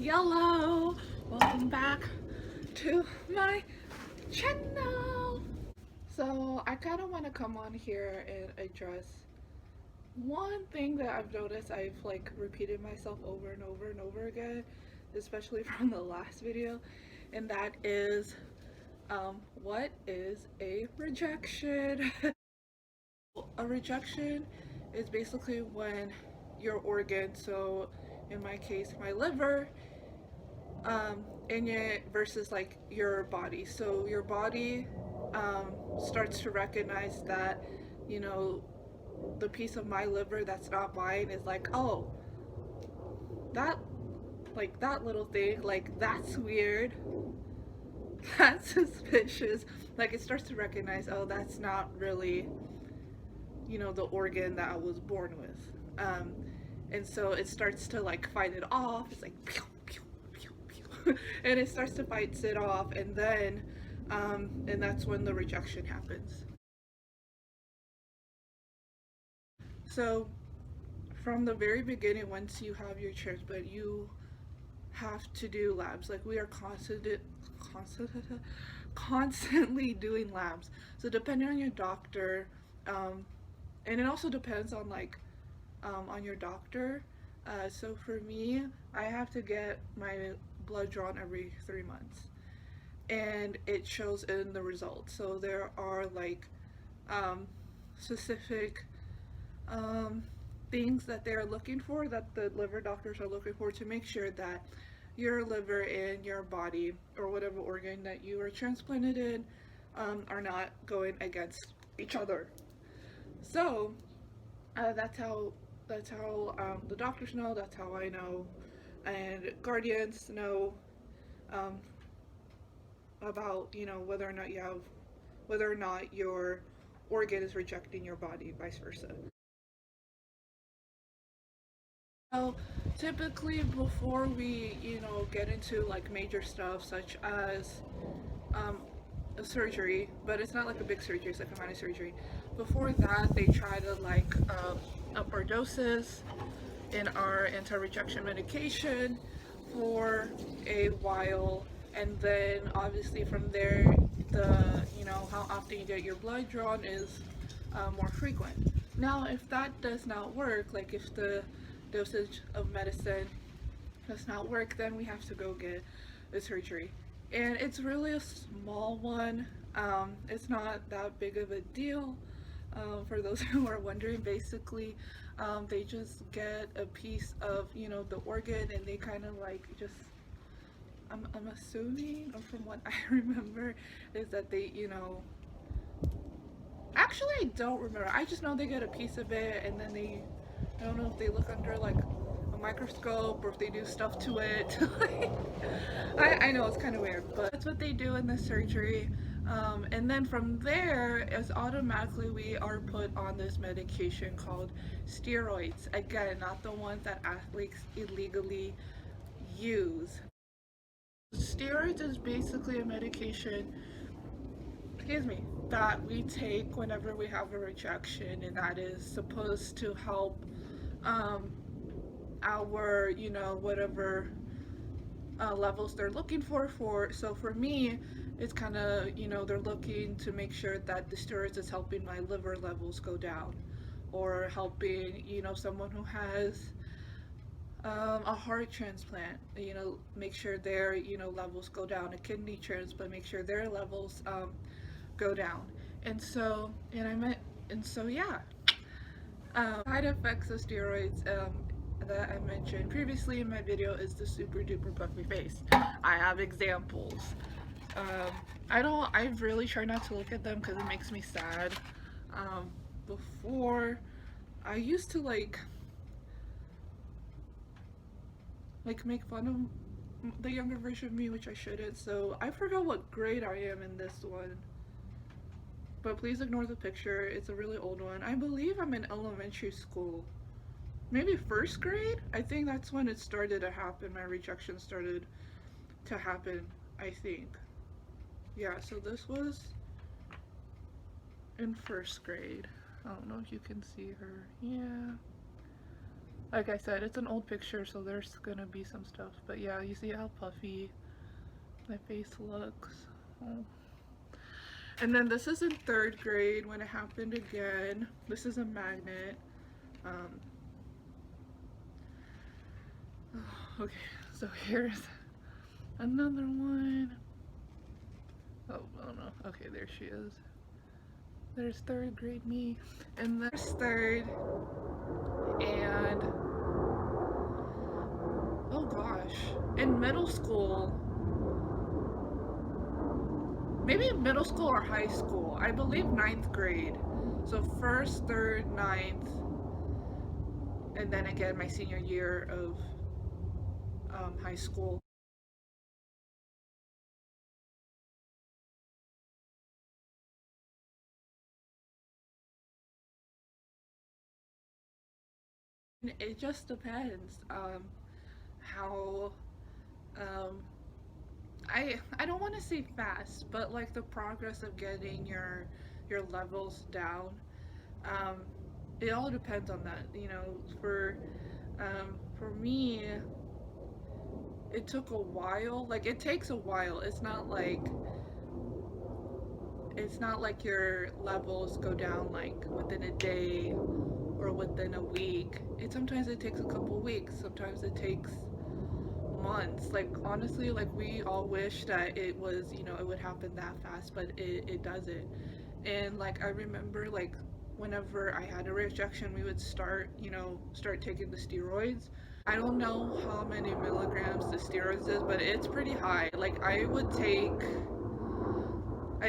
Hello, welcome back to my channel. So I kind of want to come on here and address one thing that I've noticed. I've like repeated myself over and over and over again, especially from the last video, and that is what is a rejection? A rejection is basically when your organ, so in my case my liver, in it versus like your body. So your body starts to recognize that, you know, the piece of my liver that's not mine is like, oh, that, like that little thing, like that's weird, that's suspicious. Like it starts to recognize, oh, that's not really, you know, the organ that I was born with. And so it starts to like fight it off. It's like pew, pew, pew, pew. And it starts to fight it off, and then and that's when the rejection happens. So from the very beginning, once you have your transplant, you have to do labs. Like we are constant, constantly doing labs. So depending on your doctor, and it also depends on like on your doctor. So for me, I have to get my blood drawn every 3 months, and it shows in the results. So there are like um, specific um, things that they're looking for, that the liver doctors are looking for, to make sure that your liver and your body, or whatever organ that you are transplanted in, are not going against each other. So that's how the doctors know. That's how I know, and guardians know um, about, you know, whether or not your organ is rejecting your body, vice versa. So typically, before we, you know, get into like major stuff such as um, a surgery, but it's not like a big surgery, it's like a minor surgery. Before that, they try to like up our doses in our anti-rejection medication for a while, and then obviously from there, the, you know, how often you get your blood drawn is more frequent. Now if that does not work, like if the dosage of medicine does not work, then we have to go get a surgery, and it's really a small one. It's not that big of a deal. For those who are wondering, basically, they just get a piece of, you know, the organ, and they kind of like just, I'm assuming, or from what I remember, is that they, you know, actually I don't remember. I just know they get a piece of it, and then they, I don't know if they look under like a microscope or if they do stuff to it. I know it's kind of weird, but that's what they do in the surgery. And then from there, is automatically we are put on this medication called steroids. Again, not the ones that athletes illegally use. Steroids is basically a medication, excuse me, that we take whenever we have a rejection, and that is supposed to help um, our, you know, whatever levels they're looking for. So for me, it's kind of, you know, they're looking to make sure that the steroids is helping my liver levels go down, or helping, you know, someone who has a heart transplant, you know, make sure their, you know, levels go down. A kidney transplant, make sure their levels go down. And so, yeah, side effects of steroids that I mentioned previously in my video is the super duper puffy face. I have examples. Um, I really try not to look at them because it makes me sad. Before, I used to like make fun of the younger version of me, which I shouldn't. So I forgot what grade I am in this one. But please ignore the picture. It's a really old one. I believe I'm in elementary school. Maybe first grade? I think that's when it started to happen. My rejection started to happen, I think. Yeah, so this was in first grade. I don't know if you can see her. Yeah. Like I said, it's an old picture, so there's gonna be some stuff. But yeah, you see how puffy my face looks. Oh. And then this is in 3rd grade when it happened again. This is a magnet. Um, okay, so here's another one. Oh no. Okay, there she is. There's 3rd grade me. And there's 3rd. And oh gosh, in middle school, maybe middle school or high school, I believe 9th grade. So 1st, 3rd, 9th, and then again my senior year of high school. It just depends how um, I don't want to say fast, but like the progress of getting your levels down. Um, it all depends on that. You know, for me, it took a while. Like it takes a while. It's not like your levels go down like within a day or within a week. It takes a couple weeks. Sometimes it takes months. Like honestly, like we all wish that it was, it would happen that fast, but it doesn't. And like I remember like whenever I had a rejection, we would start taking the steroids. I don't know how many milligrams the steroids is, but it's pretty high. Like I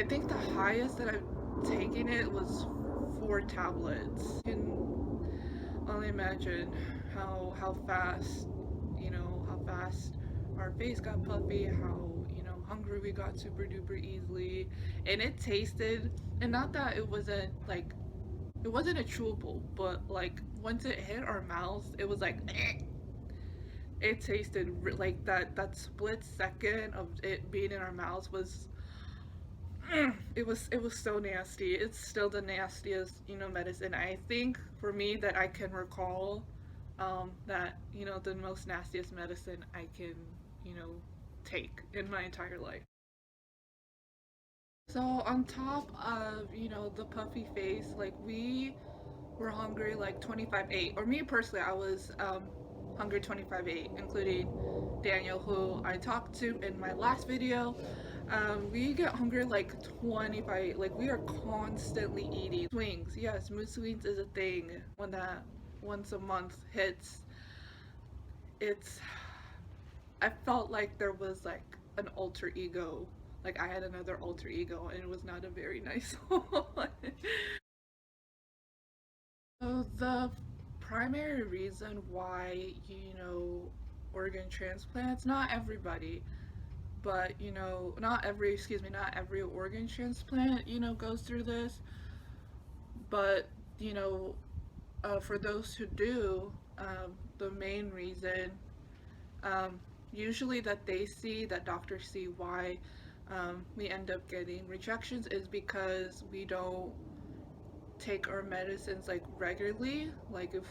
think the highest that I've taken it was 4 tablets. You can only imagine how fast, how fast our face got puffy, how, hungry we got super duper easily. And it tasted, and not that it wasn't a chewable, but like once it hit our mouths, it was like, eh. It tasted like that split second of it being in our mouths was it was so nasty. It's still the nastiest, medicine I think for me that I can recall. That the most nastiest medicine I can, take in my entire life. So on top of the puffy face, like we were hungry like 25/8, or me personally, I was hungry 25/8, including Daniel, who I talked to in my last video. We get hungry like 25, like we are constantly eating. Swings, yes, mood swings is a thing. When that once a month hits, it's, I felt like there was like an alter ego. Like I had another alter ego, and it was not a very nice one. So the primary reason why, organ transplants, not everybody, but not every organ transplant, goes through this, but for those who do, the main reason, usually that doctors see why we end up getting rejections is because we don't take our medicines like regularly. Like if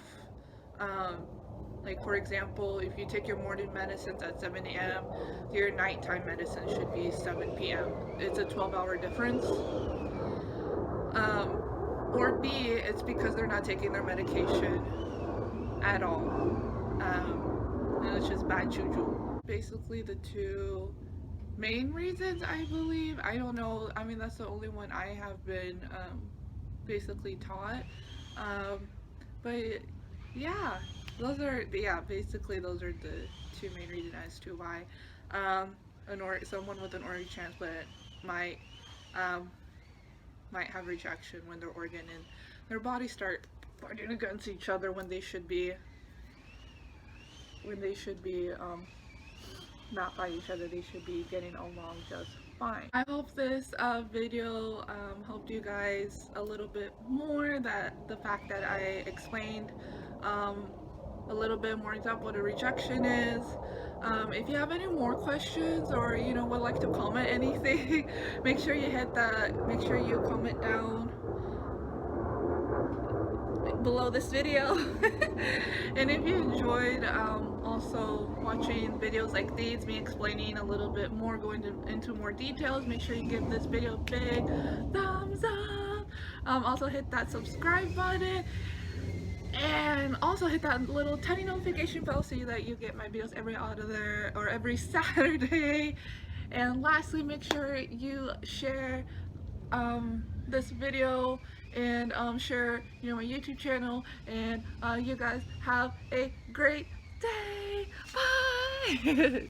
like for example, if you take your morning medicines at 7 a.m., your nighttime medicine should be 7 p.m. It's a 12-hour difference. Or B, it's because they're not taking their medication at all. And it's just bad juju. Basically, the two main reasons, I believe. I don't know. I mean, that's the only one I have been basically taught. But yeah, basically those are the two main reasons as to why someone with an organ transplant might have rejection when their organ and their body start fighting against each other when they should be not fight each other. They should be getting along just fine. I hope this video helped you guys a little bit more, that the fact that I explained a little bit more in depth what a rejection is. If you have any more questions or would like to comment anything, make sure you comment down below this video. And if you enjoyed also watching videos like these, me explaining a little bit more, going into more details, make sure you give this video a big thumbs up. Also hit that subscribe button, and also hit that little tiny notification bell so that you get my videos every other or every Saturday. And lastly, make sure you share this video and share my YouTube channel. And you guys have a great day. Bye.